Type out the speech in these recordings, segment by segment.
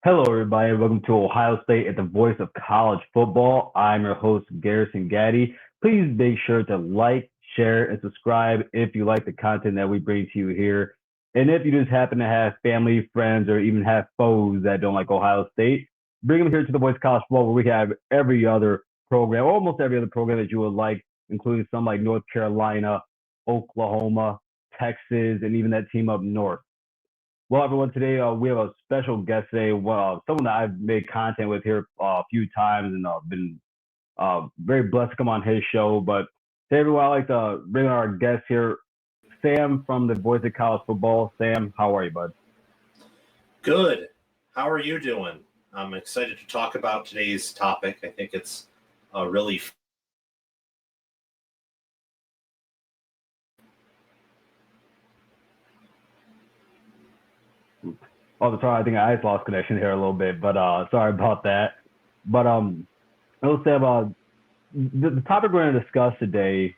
Hello, everybody. Welcome to Ohio State at the Voice of College Football. I'm your host, Garrison Gaddy. Please make sure to like, share, and subscribe if you like the content that we bring to you here. And if you just happen to have family, friends, or even have foes that don't like Ohio State, bring them here to the Voice of College Football, where we have every other program, almost every other program that you would like, including some like North Carolina, Oklahoma, Texas, and even that team up north. Well, everyone, today we have a special guest today. Well, someone that I've made content with here a few times and been very blessed to come on his show. But today, everyone, I'd like to bring on our guest here, Sam from the Voice of College Football. Sam, how are you, bud? Good. How are you doing? I'm excited to talk about today's topic. I think it's really Oh, sorry, I think I just lost connection here a little bit, but sorry about that. But let's say about the topic we're going to discuss today.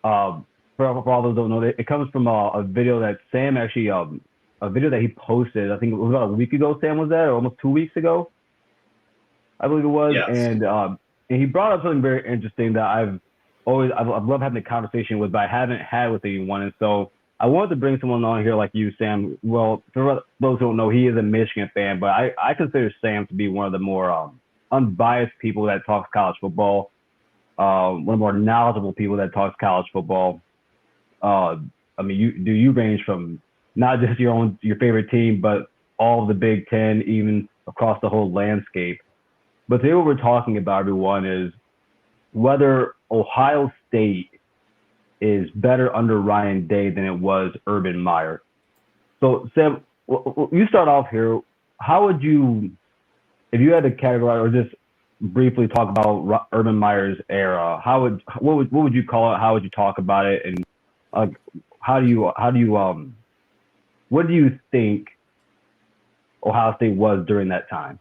For all those who don't know, it comes from a video that Sam actually a video that he posted. I think it was about a week ago. Sam was that, or almost 2 weeks ago, I believe it was. yes. And he brought up something very interesting that I've loved having a conversation with, but I haven't had with anyone. And so I wanted to bring someone on here like you, Sam. Well, for those who don't know, he is a Michigan fan, but I consider Sam to be one of the more unbiased people that talks college football, one of the more knowledgeable people that talks college football. I mean, you range from not just your favorite team, but all of the Big Ten, even across the whole landscape. But today, what we're talking about, everyone, is whether Ohio State is better under Ryan Day than it was Urban Meyer. So, Sam, you start off here. How would you, if you had to categorize or just briefly talk about Urban Meyer's era, what would you call it? How would you talk about it? And what do you think Ohio State was during that time?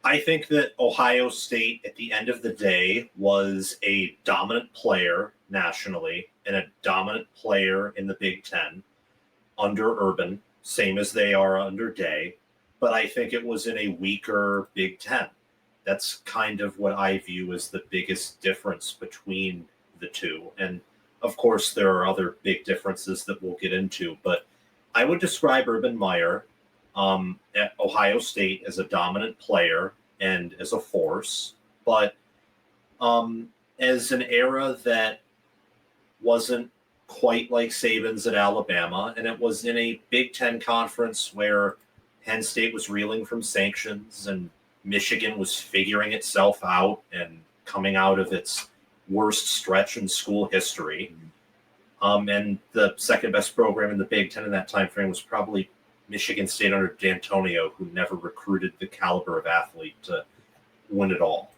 I think that Ohio State, at the end of the day, was a dominant player nationally and a dominant player in the Big Ten under Urban, same as they are under Day. But I think it was in a weaker Big Ten. That's kind of what I view as the biggest difference between the two. And of course, there are other big differences that we'll get into, but I would describe Urban Meyer at Ohio State as a dominant player and as a force, but as an era that wasn't quite like Saban's at Alabama, and it was in a Big Ten conference where Penn State was reeling from sanctions and Michigan was figuring itself out and coming out of its worst stretch in school history. And the second best program in the Big Ten in that time frame was probably Michigan State under D'Antonio, who never recruited the caliber of athlete to win it all.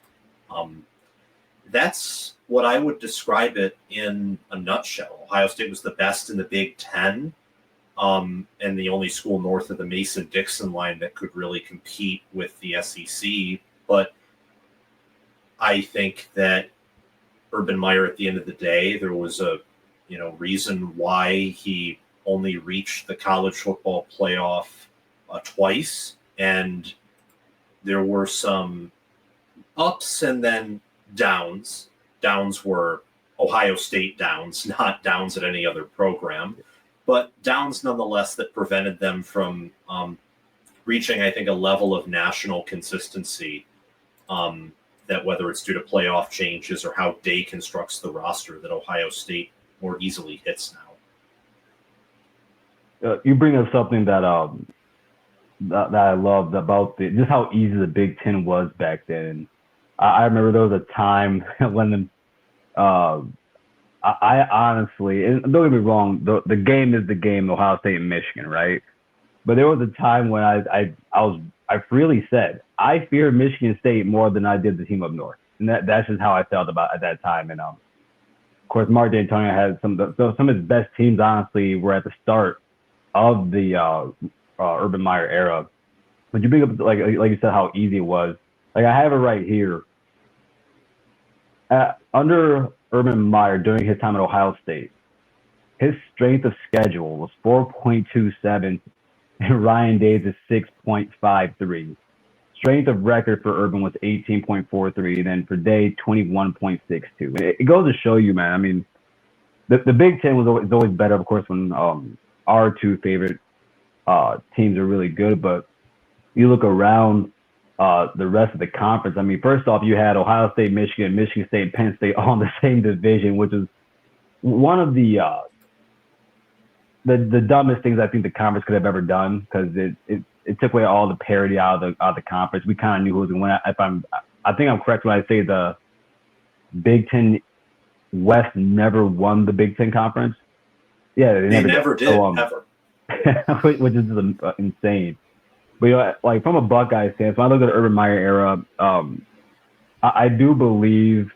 That's what I would describe it in a nutshell. Ohio State was the best in the Big Ten, and the only school north of the Mason-Dixon line that could really compete with the SEC. But I think that Urban Meyer, at the end of the day, there was a reason why he only reached the college football playoff twice, and there were some ups and then downs. Downs were Ohio State downs, not downs at any other program, but downs nonetheless that prevented them from reaching, I think, a level of national consistency that, whether it's due to playoff changes or how Day constructs the roster, that Ohio State more easily hits now. You bring up something that I loved about just how easy the Big Ten was back then. I remember there was a time when I honestly, and don't get me wrong, the game is the game, Ohio State and Michigan, right? But there was a time when I freely said I fear Michigan State more than I did the team up north, and that's just how I felt about at that time. And of course, Mark D'Antonio had some of his best teams. Honestly, were at the start of the Urban Meyer era. But you bring up like you said how easy it was. Like I have it right here. Under Urban Meyer during his time at Ohio State, his strength of schedule was 4.27 and Ryan Day's is 6.53. Strength of record for Urban was 18.43, and then for Day 21.62. It goes to show you, man. I mean, the Big Ten is always better, of course, when our two favorite teams are really good. But you look around the rest of the conference. I mean, first off, you had Ohio State, Michigan, Michigan State, Penn State all in the same division, which is one of the dumbest things I think the conference could have ever done, because it took away all the parity out of the conference. We kind of knew who was going to win. I think I'm correct when I say the Big Ten West never won the Big Ten conference. Yeah, they never did ever, which is insane. But like from a Buckeye stance, when I look at the Urban Meyer era, I do believe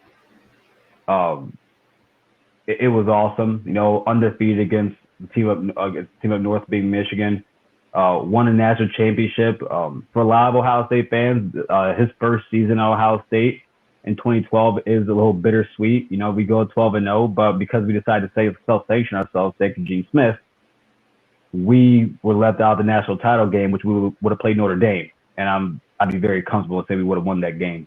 it was awesome. Undefeated against the team up north, being Michigan. Won a national championship. For a lot of Ohio State fans, his first season at Ohio State in 2012 is a little bittersweet. We go 12-0, but because we decided to self-sanction ourselves, thanks to Gene Smith, we were left out of the national title game, which we would have played Notre Dame, and I'd be very comfortable to say we would have won that game.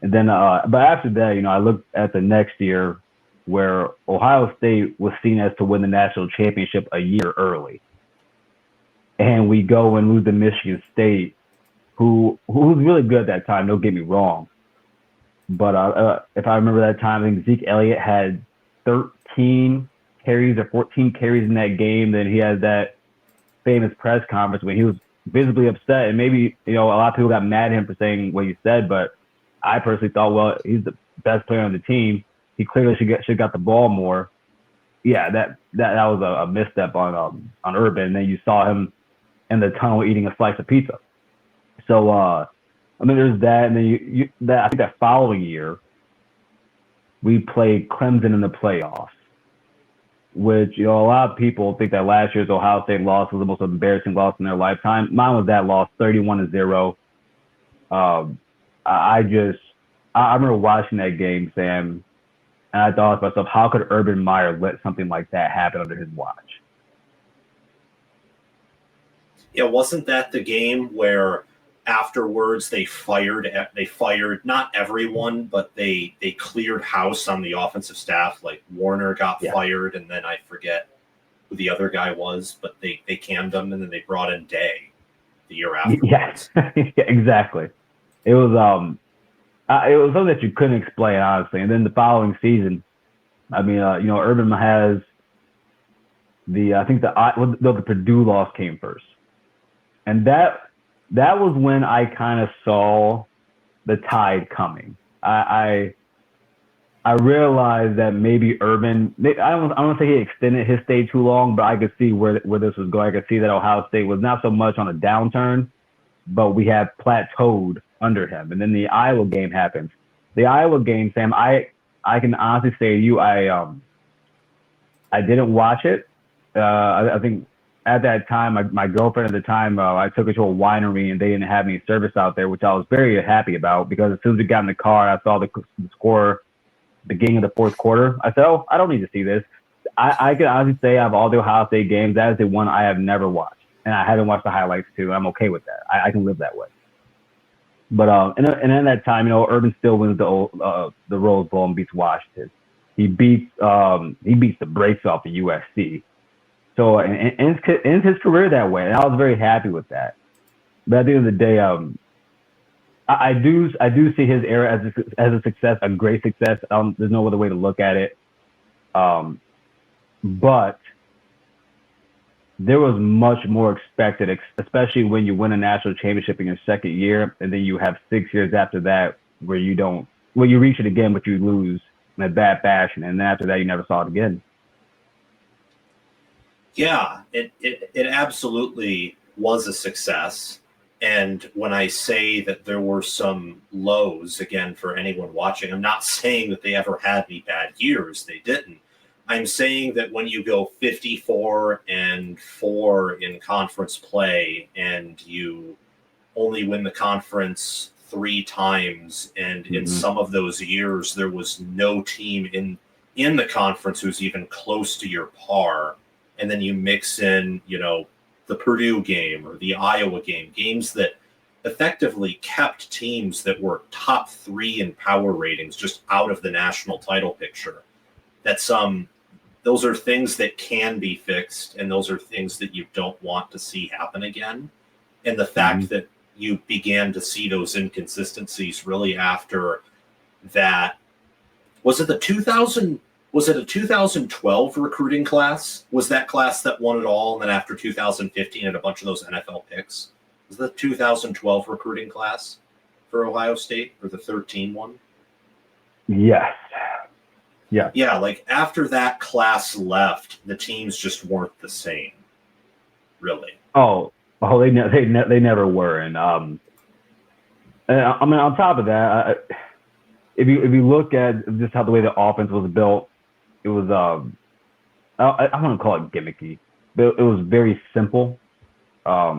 And then, but after that, I looked at the next year where Ohio State was seen as to win the national championship a year early, and we go and lose to Michigan State, who was really good at that time. Don't get me wrong, but if I remember that time, I think Zeke Elliott had 13 carries or 14 carries in that game. Then he had that famous press conference when he was visibly upset, and maybe a lot of people got mad at him for saying what he said, but I personally thought, well, he's the best player on the team. He clearly should have got the ball more. Yeah, that was a misstep on Urban. And then you saw him in the tunnel eating a slice of pizza. So there's that, and then I think that following year we played Clemson in the playoffs, which a lot of people think that last year's Ohio State loss was the most embarrassing loss in their lifetime. Mine was that loss, 31-0. I remember watching that game, Sam, and I thought to myself, how could Urban Meyer let something like that happen under his watch? Yeah, wasn't that the game where afterwards they fired not everyone, but they cleared house on the offensive staff? Like Warner got fired, and then I forget who the other guy was, but they canned him, and then they brought in Day the year afterwards. Yeah, exactly. It was something that you couldn't explain, honestly. And then the following season, I mean, Urban has the Purdue loss came first, and that was when I kind of saw the tide coming. I realized that maybe Urban, I don't want to say he extended his stay too long, but I could see where this was going. I could see that Ohio State was not so much on a downturn, but we had plateaued under him. And then the Iowa game happened. The Iowa game, Sam, I can honestly say to you, I didn't watch it. I think at that time, my girlfriend at the time, I took her to a winery, and they didn't have any service out there, which I was very happy about, because as soon as we got in the car, I saw the score beginning of the fourth quarter. I said, I don't need to see this. I can honestly say out of all the Ohio State games, that is the one I have never watched. And I haven't watched the highlights too. I'm okay with that. I can live that way. But and in that time, Urban still wins the Rose Bowl and beats Washington. He beats the brakes off of USC. So and ends his career that way, and I was very happy with that. But at the end of the day, I do see his era as a success, a great success. There's no other way to look at it. But there was much more expected, especially when you win a national championship in your second year, and then you have 6 years after that where you reach it again, but you lose in a bad fashion, and then after that you never saw it again. Yeah, it absolutely was a success. And when I say that there were some lows, again, for anyone watching, I'm not saying that they ever had any bad years. They didn't. I'm saying that when you go 54-4 in conference play, and you only win the conference 3 times, and in some of those years there was no team in the conference who's even close to your par, and then you mix in, the Purdue game or the Iowa game, games that effectively kept teams that were top 3 in power ratings just out of the national title picture. Those are things that can be fixed, and those are things that you don't want to see happen again. And the fact that you began to see those inconsistencies really after that, was it a 2012 recruiting class? Was that class that won it all? And then after 2015 had a bunch of those NFL picks? Was the 2012 recruiting class for Ohio State, or the 13 one? Yes. Yeah. Yeah, like after that class left, the teams just weren't the same, really. They never were. And I mean, on top of that, if you look at just how the way the offense was built, it was I don't want to call it gimmicky, but it was very simple. But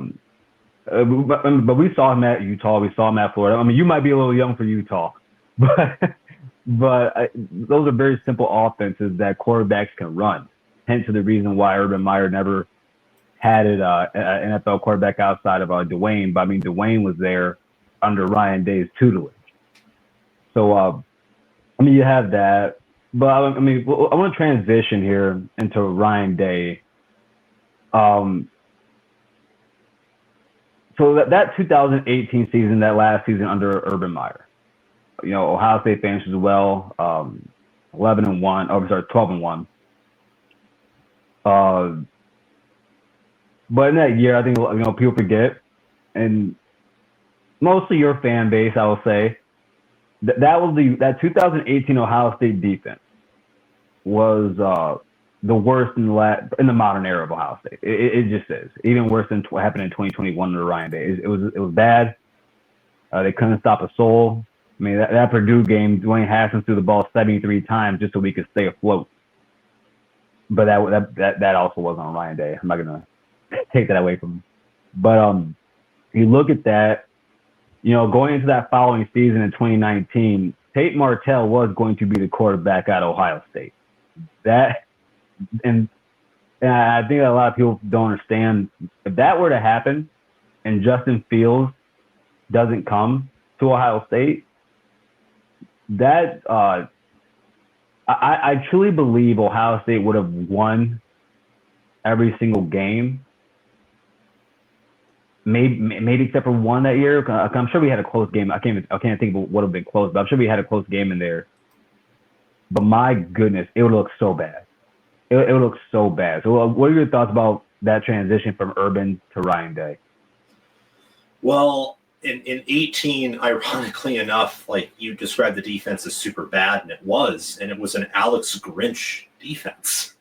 we saw him at Utah. We saw him at Florida. I mean, you might be a little young for Utah, but those are very simple offenses that quarterbacks can run. Hence the reason why Urban Meyer never had an NFL quarterback outside of Dwayne. But I mean, Dwayne was there under Ryan Day's tutelage. So, I mean, you have that. But I mean, I want to transition here into Ryan Day. So that 2018 season, that last season under Urban Meyer, Ohio State finishes well, 11-1. Oh, sorry, 12-1. But in that year, I think people forget, and mostly your fan base, I will say, that 2018 Ohio State defense was the worst in the modern era of Ohio State. It just is. Even worse than what happened in 2021 under Ryan Day. It was bad. They couldn't stop a soul. I mean, that Purdue game, Dwayne Haskins threw the ball 73 times just so we could stay afloat. But that also wasn't on Ryan Day. I'm not gonna take that away from him. But you look at that, going into that following season in 2019, Tate Martell was going to be the quarterback at Ohio State. And I think that a lot of people don't understand, if that were to happen and Justin Fields doesn't come to Ohio State, that I truly believe Ohio State would have won every single game, maybe except for one that year. I'm sure we had a close game. I can't think of what would have been close, but I'm sure we had a close game in there. But my goodness, it would look so bad. It would look so bad. So what are your thoughts about that transition from Urban to Ryan Day? Well, in 18, ironically enough, like you described the defense as super bad, and it was an Alex Grinch defense.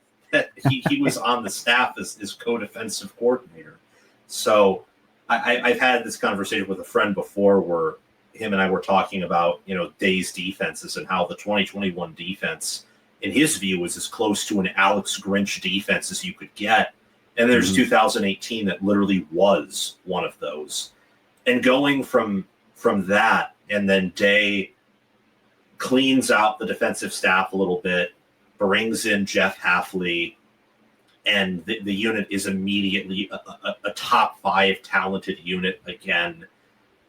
he was on the staff as co-defensive coordinator. So I've had this conversation with a friend before where him and I were talking about, Day's defenses and how the 2021 defense, in his view, was as close to an Alex Grinch defense as you could get. And there's 2018 that literally was one of those. And going from that, and then Day cleans out the defensive staff a little bit, brings in Jeff Hafley, and the unit is immediately a top 5 talented unit again.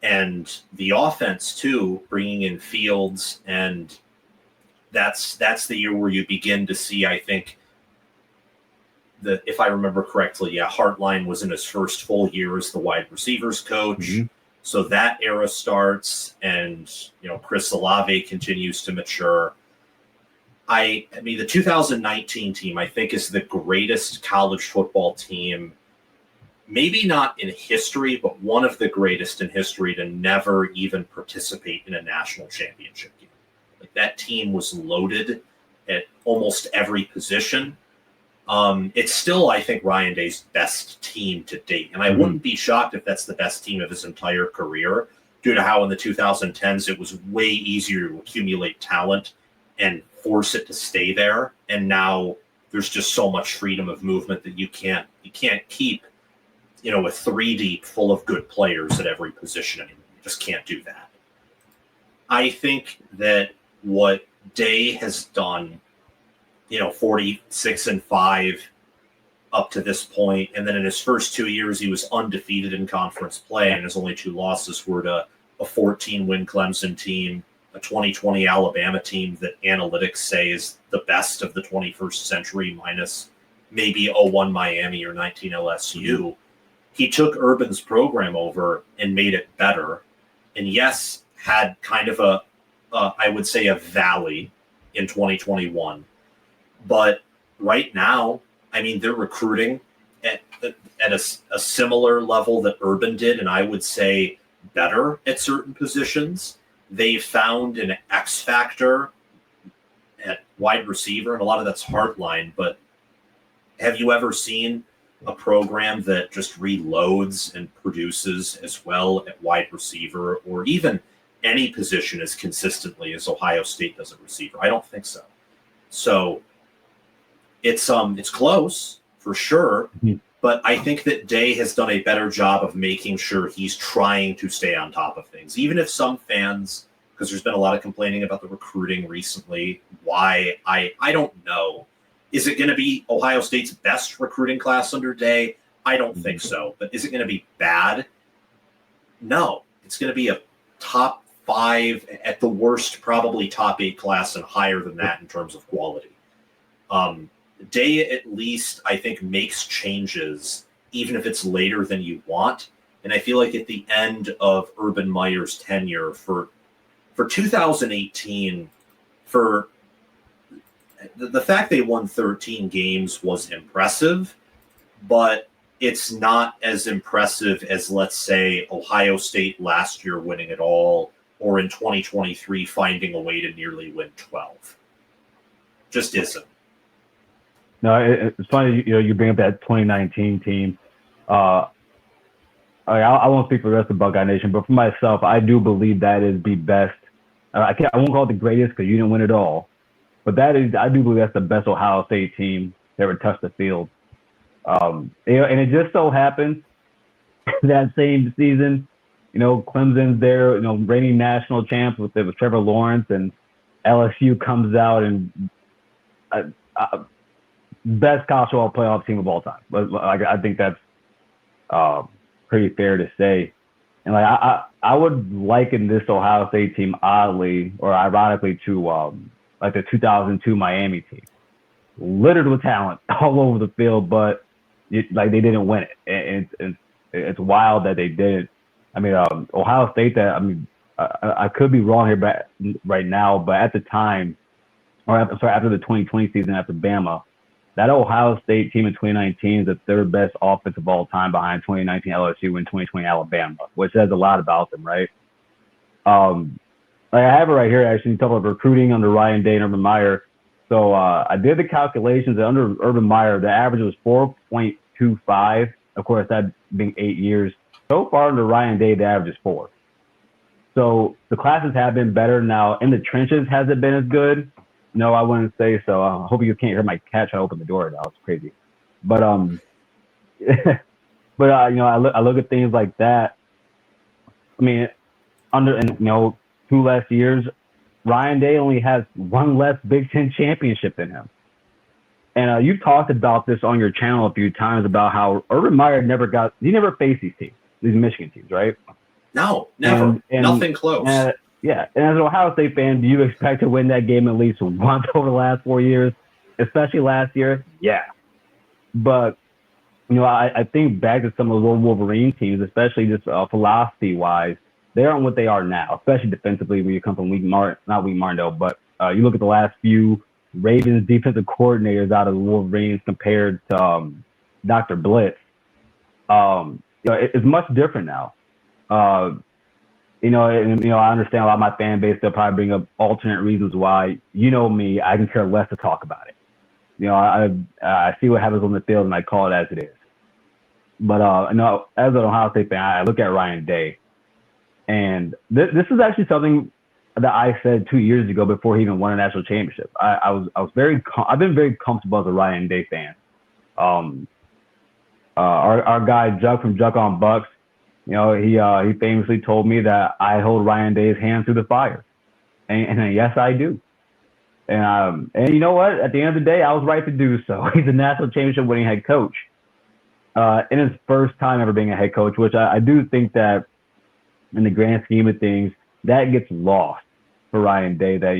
And the offense, too, bringing in Fields, and that's the year where you begin to see, I think, if I remember correctly, Hartline was in his first full year as the wide receivers coach. Mm-hmm. So that era starts, and Chris Olave continues to mature. I mean, the 2019 team, I think, is the greatest college football team, maybe not in history, but one of the greatest in history to never even participate in a national championship game. Like, that team was loaded at almost every position. It's still, I think, Ryan Day's best team to date. And I wouldn't be shocked if that's the best team of his entire career, due to how in the 2010s it was way easier to accumulate talent and force it to stay there. And now there's just so much freedom of movement that you can't keep, a 3 deep full of good players at every position anymore. You just can't do that. I think that what Day has done, 46-5, up to this point, and then in his first 2 years, he was undefeated in conference play, and his only 2 losses were to a 14-win Clemson team, a 2020 Alabama team that analytics say is the best of the 21st century, minus maybe 01 Miami or 19 LSU. He took Urban's program over and made it better. And yes, had kind of I would say a valley in 2021. But right now, I mean, they're recruiting at a similar level that Urban did, and I would say better at certain positions. They found an X factor at wide receiver, and a lot of that's hardline. But have you ever seen a program that just reloads and produces as well at wide receiver, or even any position as consistently as Ohio State does at receiver? I don't think so. So it's close for sure, but I think that Day has done a better job of making sure he's trying to stay on top of things, even if some fans, because there's been a lot of complaining about the recruiting recently. Why? I don't know. Is it going to be Ohio State's best recruiting class under Day? I don't think so. But is it going to be bad? No. It's going to be a top 5, at the worst, probably top 8 class, and higher than that in terms of quality. Day, at least, I think, makes changes, even if it's later than you want. And I feel like at the end of Urban Meyer's tenure for 2018, for the fact they won 13 games was impressive, but it's not as impressive as, let's say, Ohio State last year winning it all, or in 2023 finding a way to nearly win 12. Just isn't. No, it's funny, you bring up that 2019 team. I won't speak for the rest of Buckeye Nation, but for myself, I do believe that is the best. I won't call it the greatest because you didn't win it all, but I do believe that's the best Ohio State team that ever touched the field. And it just so happens that same season, Clemson's there, reigning national champs with Trevor Lawrence, and LSU comes out and best college football playoff team of all time. But I think that's pretty fair to say. And I would liken this Ohio State team oddly or ironically to like the 2002 Miami team, littered with talent all over the field, but they didn't win it. And it's wild that they didn't. I mean, Ohio State. I could be wrong here, but right now, but at the time, after the 2020 season, after Bama, that Ohio State team in 2019 is the 3rd best offense of all time behind 2019 LSU and 2020 Alabama, which says a lot about them, right? I have it right here, actually. You talk about recruiting under Ryan Day and Urban Meyer. So I did the calculations. Under Urban Meyer, the average was 4.25. Of course, that being 8 years. So far under Ryan Day, the average is 4. So the classes have been better. Now, in the trenches, has it been as good? No, I wouldn't say so. I hope you can't hear my cat trying to open the door now. It's crazy. But I look at things like that. I mean, 2 less years, Ryan Day only has 1 less Big Ten championship than him. And you've talked about this on your channel a few times about how Urban Meyer never faced these teams, these Michigan teams, right? No, never. And nothing close. Yeah, and as an Ohio State fan, do you expect to win that game at least once over the last 4 years, especially last year? Yeah. Not I think back to some of those old Wolverine teams, especially just philosophy-wise, they aren't what they are now, especially defensively when you come from not Wink Martindale, but you look at the last few Ravens defensive coordinators out of the Wolverines compared to Dr. Blitz. It's much different now. I understand a lot of my fan base, they'll probably bring up alternate reasons why. You know me, I can care less to talk about it. I see what happens on the field and I call it as it is. But as an Ohio State fan, I look at Ryan Day, and this is actually something that I said 2 years ago before he even won a national championship. I've been very comfortable as a Ryan Day fan. Our guy Juck from Juck on Bucks, he famously told me that I hold Ryan Day's hand through the fire, and yes, I do. And you know what? At the end of the day, I was right to do so. He's a national championship winning head coach in his first time ever being a head coach, which I do think that in the grand scheme of things, that gets lost for Ryan Day. That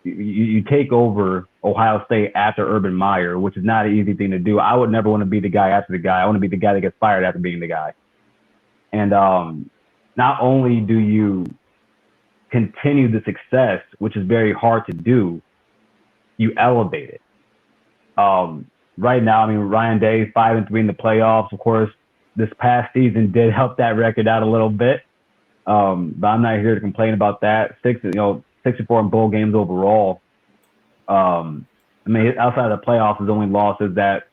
you take over Ohio State after Urban Meyer, which is not an easy thing to do. I would never want to be the guy after the guy. I want to be the guy that gets fired after being the guy. And not only do you continue the success, which is very hard to do, you elevate it. Right now, I mean, Ryan Day 5-3 in the playoffs. Of course, this past season did help that record out a little bit. But I'm not here to complain about that. 64 in bowl games overall. I mean, outside of the playoffs, his only losses that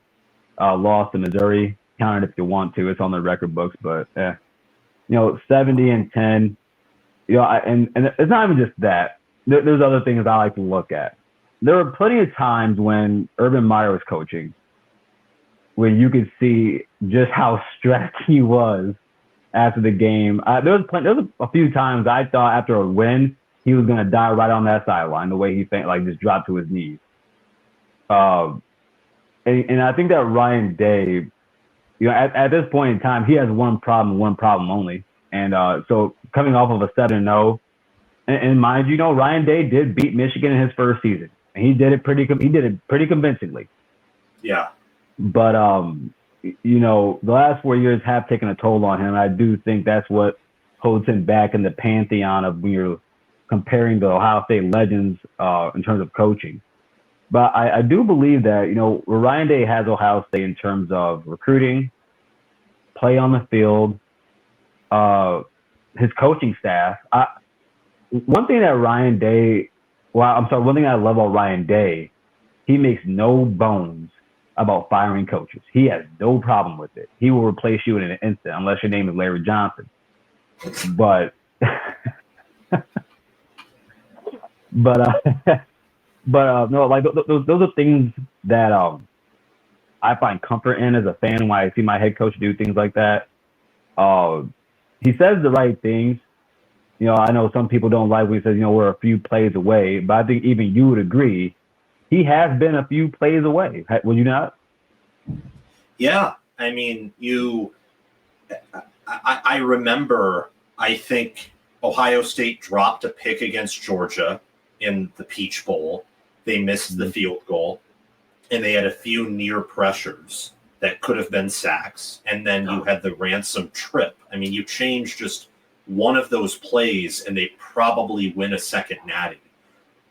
loss to Missouri. Count it if you want to. It's on the record books, but 70-10. And it's not even just that. There's other things I like to look at. There were plenty of times when Urban Meyer was coaching where you could see just how stressed he was after the game. There was a few times I thought after a win, he was going to die right on that sideline, the way he just dropped to his knees. And I think that Ryan Day, at this point in time, he has one problem only. And so coming off of a 7-0, and mind you, Ryan Day did beat Michigan in his first season. And he did it pretty convincingly. Yeah. But, the last 4 years have taken a toll on him. I do think that's what holds him back in the pantheon of when you're comparing the Ohio State legends in terms of coaching. But I do believe that, where Ryan Day has Ohio State in terms of recruiting, play on the field, his coaching staff. One thing I love about Ryan Day, he makes no bones about firing coaches. He has no problem with it. He will replace you in an instant, unless your name is Larry Johnson. But no, like those are things that I find comfort in as a fan when I see my head coach do things like that. He says the right things. I know some people don't like when he says, we're a few plays away, but I think even you would agree he has been a few plays away. Would you not? Yeah. I mean, I remember, I think Ohio State dropped a pick against Georgia in the Peach Bowl. They missed the field goal, and they had a few near pressures that could have been sacks. And then you had the Ransom trip. I mean, you change just one of those plays and they probably win a second natty.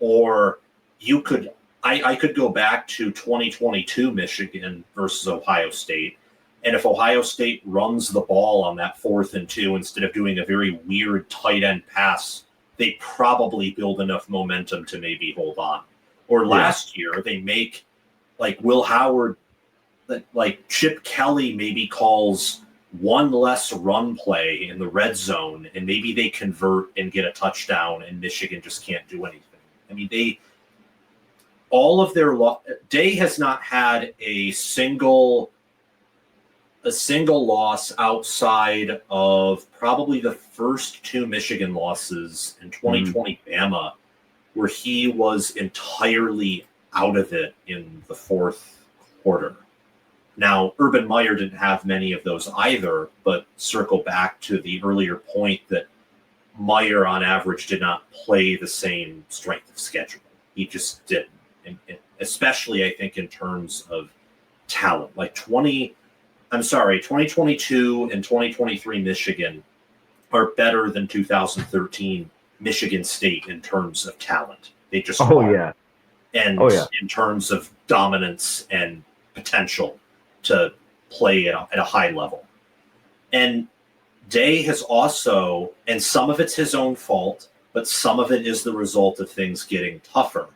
Or you could, I could go back to 2022 Michigan versus Ohio State. And if Ohio State runs the ball on that 4th and 2, instead of doing a very weird tight end pass, they probably build enough momentum to maybe hold on. Or last year, they make like Will Howard, like Chip Kelly maybe calls one less run play in the red zone, and maybe they convert and get a touchdown, and Michigan just can't do anything. I mean, Day has not had a single loss outside of probably the first 2 Michigan losses in 2020 Bama, where he was entirely out of it in the 4th quarter. Now, Urban Meyer didn't have many of those either, but circle back to the earlier point that Meyer, on average, did not play the same strength of schedule. He just didn't, and especially, I think, in terms of talent. Like 2022 and 2023 Michigan are better than 2013 Michigan State in terms of talent. They just are. And in terms of dominance and potential to play at a high level. And Day has also, and some of it's his own fault, but some of it is the result of things getting tougher.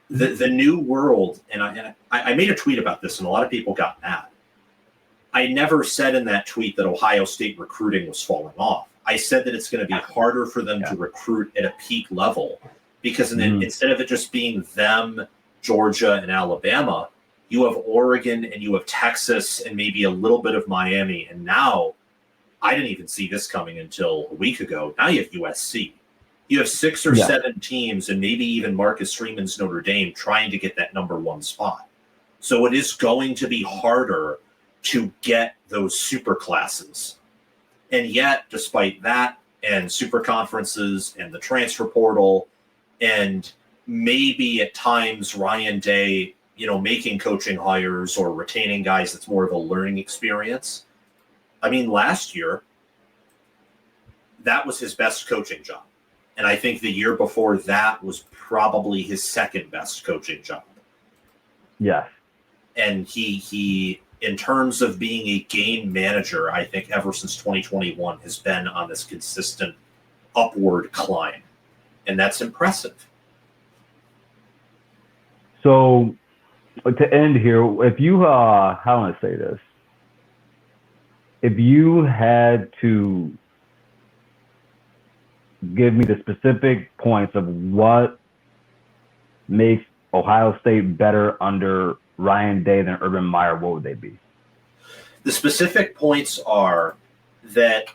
The new world, and I made a tweet about this, and a lot of people got mad. I never said in that tweet that Ohio State recruiting was falling off. I said that it's going to be harder for them to recruit at a peak level because instead of it just being them, Georgia, and Alabama, you have Oregon and you have Texas and maybe a little bit of Miami. And now, I didn't even see this coming until a week ago. Now you have USC. You have 6 or Yeah. 7 teams, and maybe even Marcus Freeman's Notre Dame trying to get that number 1 spot. So it is going to be harder to get those super classes. And yet, despite that, and super conferences and the transfer portal, and maybe at times Ryan Day, making coaching hires or retaining guys that's more of a learning experience. I mean, last year, that was his best coaching job. And I think the year before that was probably his second best coaching job. Yes. And he in terms of being a game manager, I think ever since 2021 has been on this consistent upward climb. And that's impressive. So to end here, if you, how do I say this? If you had to give me the specific points of what makes Ohio State better under Ryan Day than Urban Meyer, what would they be? The specific points are that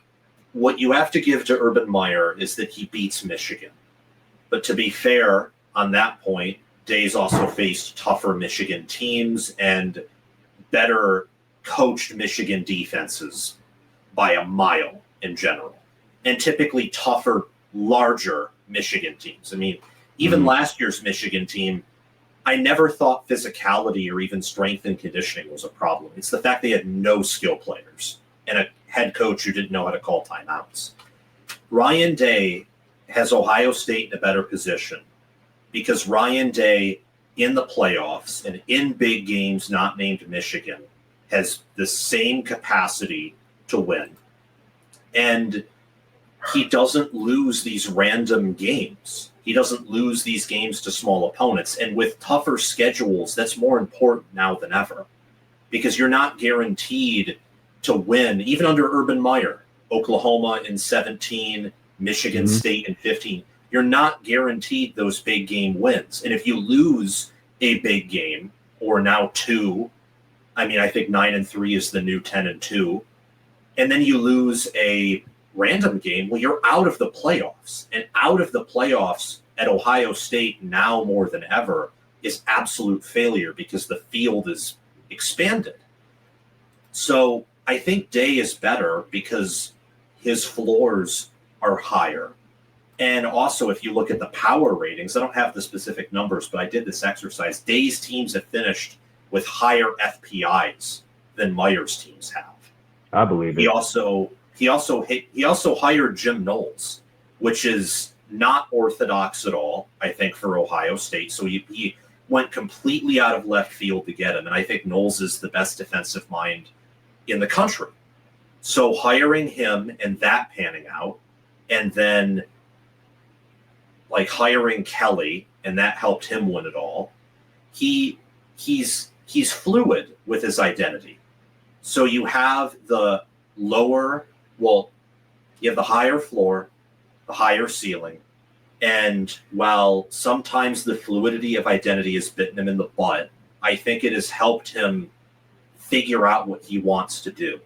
what you have to give to Urban Meyer is that he beats Michigan. But to be fair on that point, Day's also faced tougher Michigan teams and better coached Michigan defenses by a mile in general, and typically tougher, larger Michigan teams. I mean, even last year's Michigan team, I never thought physicality or even strength and conditioning was a problem. It's the fact they had no skill players and a head coach who didn't know how to call timeouts. Ryan Day has Ohio State in a better position because Ryan Day in the playoffs and in big games not named Michigan has the same capacity to win. And he doesn't lose these random games. He doesn't lose these games to small opponents. And with tougher schedules, that's more important now than ever because you're not guaranteed to win, even under Urban Meyer, Oklahoma in 17, Michigan State in 15. You're not guaranteed those big game wins. And if you lose a big game or now 2, I mean, I think 9-3 is the new 10-2, and then you lose a random game, well, you're out of the playoffs. And out of the playoffs at Ohio State now more than ever is absolute failure because the field is expanded. So I think Day is better because his floors are higher. And also, if you look at the power ratings, I don't have the specific numbers, but I did this exercise. Day's teams have finished with higher FPIs than Meyer's teams have. I believe it. He also hired Jim Knowles, which is not orthodox at all, I think, for Ohio State. So he went completely out of left field to get him. And I think Knowles is the best defensive mind in the country. So hiring him and that panning out, and then like hiring Kelly, and that helped him win it all. He's fluid with his identity. So you have the you have the higher floor, the higher ceiling, and while sometimes the fluidity of identity has bitten him in the butt, I think it has helped him figure out what he wants to do.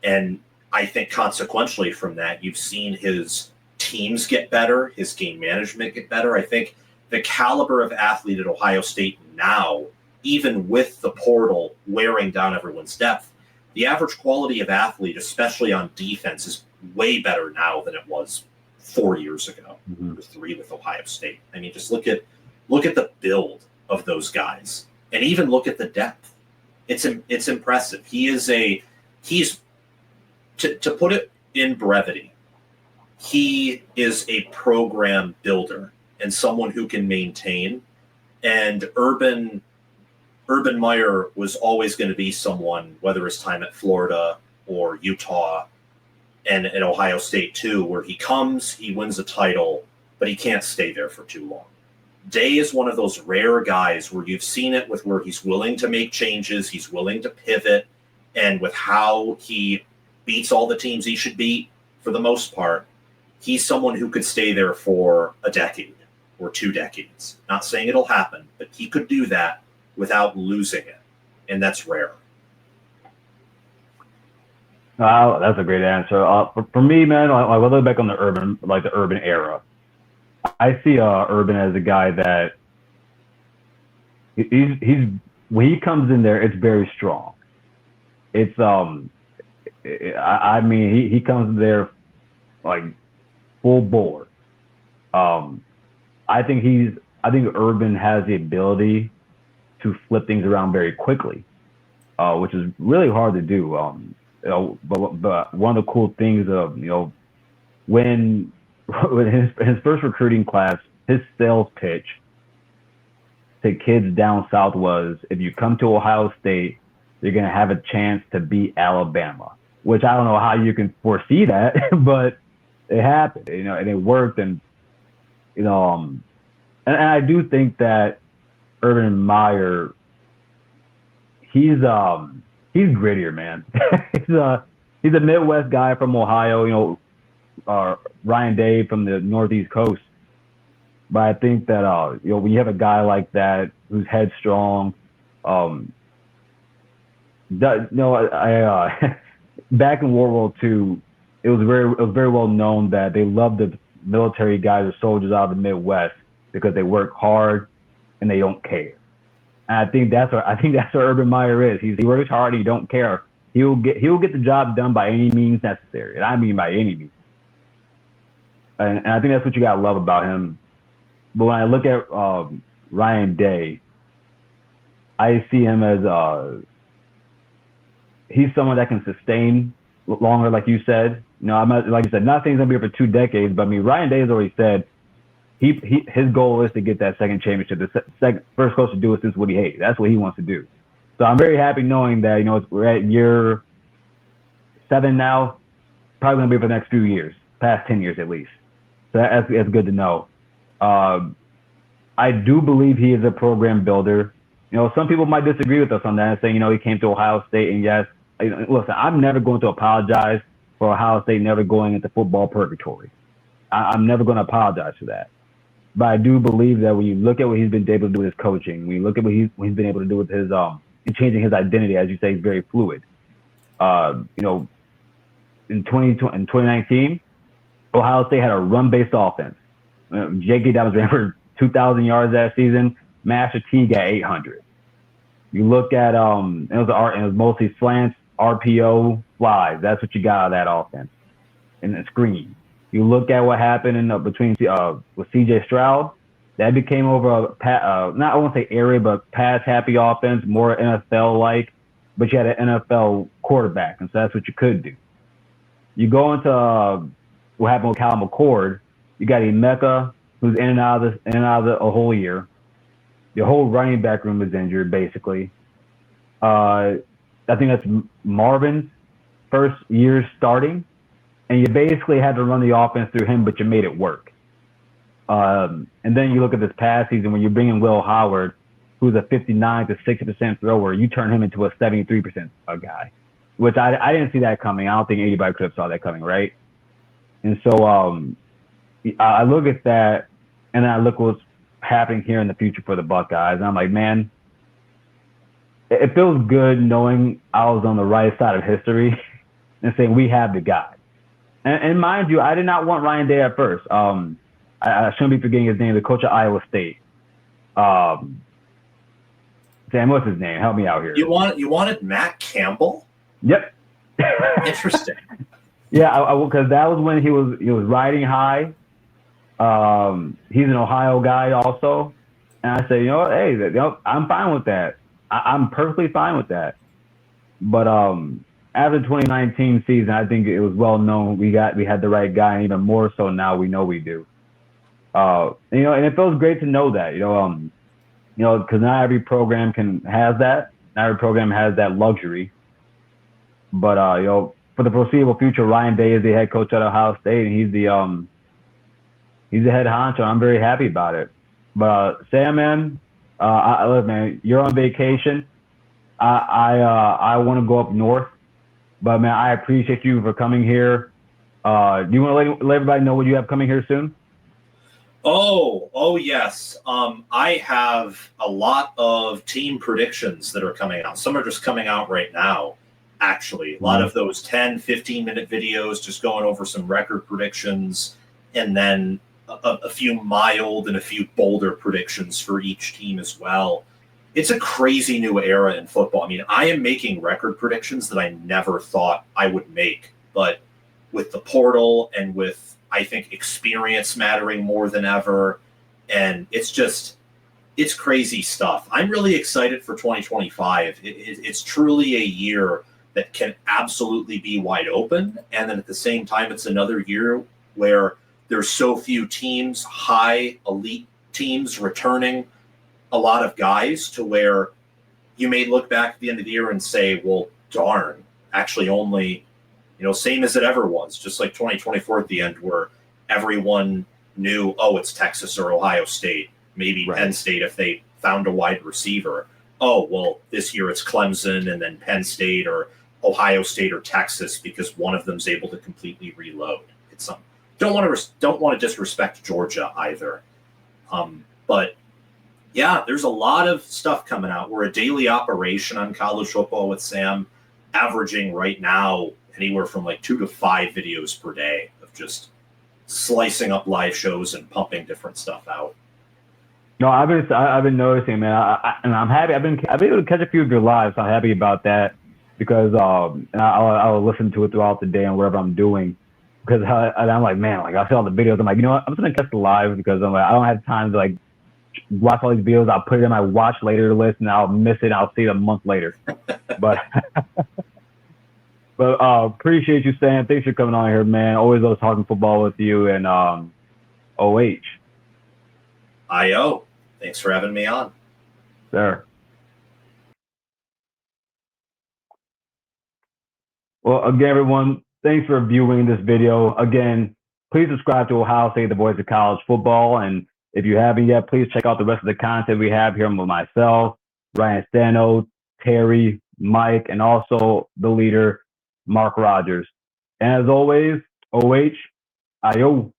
And I think consequentially from that, you've seen his teams get better, his game management get better. I think the caliber of athlete at Ohio State now, even with the portal wearing down everyone's depth, the average quality of athlete, especially on defense, is way better now than it was 4 years ago, or 3 with Ohio State. I mean, just look at the build of those guys, and even look at the depth. It's impressive. To put it in brevity, he is a program builder and someone who can maintain. And Urban Meyer was always going to be someone, whether his time at Florida or Utah and at Ohio State too, where he comes, he wins a title, but he can't stay there for too long. Day is one of those rare guys where you've seen it with where he's willing to make changes, he's willing to pivot, and with how he beats all the teams he should beat for the most part, he's someone who could stay there for a decade or 2 decades. Not saying it'll happen, but he could do that without losing it, and that's rare. That's a great answer. For me, man, I look back on the urban era. I see Urban as a guy that he's when he comes in there, it's very strong. It's I mean he comes there like full bore. Um, I think Urban has the ability to flip things around very quickly, which is really hard to do. But one of the cool things of when when his first recruiting class, his sales pitch to kids down south was, if you come to Ohio State, you're gonna have a chance to beat Alabama. Which I don't know how you can foresee that, but it happened, and it worked, and you know, and I do think that Urban Meyer, he's grittier, man. he's a he's a Midwest guy from Ohio, Ryan Day from the Northeast Coast. But I think that when you have a guy like that who's headstrong, um, back in World War II, it was very well known that they loved the military guys or soldiers out of the Midwest because they work hard and they don't care. And I think that's what Urban Meyer is. He works hard and he don't care. He'll get the job done by any means necessary, and I mean by any means. And I think that's what you gotta love about him. But when I look at Ryan Day, I see him as he's someone that can sustain longer, like you said. I'm not, like you said, not saying he's gonna be here for 2 decades, but I mean Ryan Day has already said his goal is to get that second championship. The first coach to do it since Woody Hayes. That's what he wants to do. So I'm very happy knowing that we're at year 7 now, probably gonna be for the next few years, past 10 years at least. So that's good to know. I do believe he is a program builder. Some people might disagree with us on that and saying, he came to Ohio State, and yes, listen, I'm never going to apologize for Ohio State never going into football purgatory. I'm never going to apologize for that. But I do believe that when you look at what he's been able to do with his coaching, when you look at what he's been able to do with his changing his identity, as you say, he's very fluid. In 2019, Ohio State had a run-based offense. J.K. Dobbins ran for 2,000 yards that season. Master Teague got 800. You look at it was mostly slants, RPO, flies. That's what you got out of that offense, and the screen. You look at what happened between with C.J. Stroud. That became over not I won't say area, but pass happy offense, more NFL like. But you had an NFL quarterback, and so that's what you could do. You go into what happened with Cal McCord. You got Emeka, who's in and out of a whole year. Your whole running back room is injured, basically. I think that's Marvin's first year starting, and you basically had to run the offense through him, but you made it work. And then you look at this past season when you bring in Will Howard, who's a 59 to 60% thrower. You turn him into a 73% guy, which I didn't see that coming. I don't think anybody could have saw that coming, right? And so I look at that, and I look what's happening here in the future for the Buckeyes, and I'm like, man, it feels good knowing I was on the right side of history and saying we have the guy. And mind you, I did not want Ryan Day at first. I shouldn't be forgetting his name, the coach of Iowa State. Sam, what's his name? Help me out here. You wanted Matt Campbell? Yep. Interesting. Yeah, because that was when he was riding high. He's an Ohio guy also, and I said, hey, I'm fine with that. I'm perfectly fine with that. But after the 2019 season, I think it was well known we had the right guy, and even more so now we know we do. And it feels great to know that, because not every program has that. Not every program has that luxury. But for the foreseeable future, Ryan Day is the head coach at Ohio State, and he's the head honcho. I'm very happy about it. But Sam, man, look, man, you're on vacation. I want to go up north, but man, I appreciate you for coming here. Do you want to let everybody know what you have coming here soon? Oh yes. I have a lot of team predictions that are coming out. Some are just coming out right now, actually. A lot of those 10, 15-minute videos just going over some record predictions. And then a few mild and a few bolder predictions for each team as well. It's a crazy new era in football. I mean, I am making record predictions that I never thought I would make, but with the portal and with, I think, experience mattering more than ever, and it's crazy stuff. I'm really excited for 2025. It's truly a year that can absolutely be wide open, and then at the same time, it's another year where there's so few teams, high elite teams, returning a lot of guys to where you may look back at the end of the year and say, well, darn, actually only, same as it ever was, just like 2024 at the end where everyone knew, oh, it's Texas or Ohio State, maybe right. Penn State if they found a wide receiver. Oh, well, this year it's Clemson and then Penn State or Ohio State or Texas because one of them's able to completely reload. It's don't want to disrespect Georgia either, but yeah, there's a lot of stuff coming out. We're a daily operation on college football with Sam, averaging right now anywhere from like 2 to 5 videos per day of just slicing up live shows and pumping different stuff out. No, I've been noticing, man, and I'm happy. I've been able to catch a few of your lives. So I'm happy about that because I'll listen to it throughout the day and whatever I'm doing. Because I'm like, man, like I see all the videos. I'm like, you know what? I'm just gonna catch the live because I'm like, I don't have time to like watch all these videos. I'll put it in my watch later list and I'll miss it. I'll see it a month later. But appreciate you, Sam. Thanks for coming on here, man. Always love talking football with you and OH. IO. Thanks for having me on. Sure. Well, again, everyone, thanks for viewing this video. Again, please subscribe to Ohio State, the voice of college football. And if you haven't yet, please check out the rest of the content we have here with myself, Ryan Stano, Terry, Mike, and also the leader, Mark Rogers. And as always, OH, IO.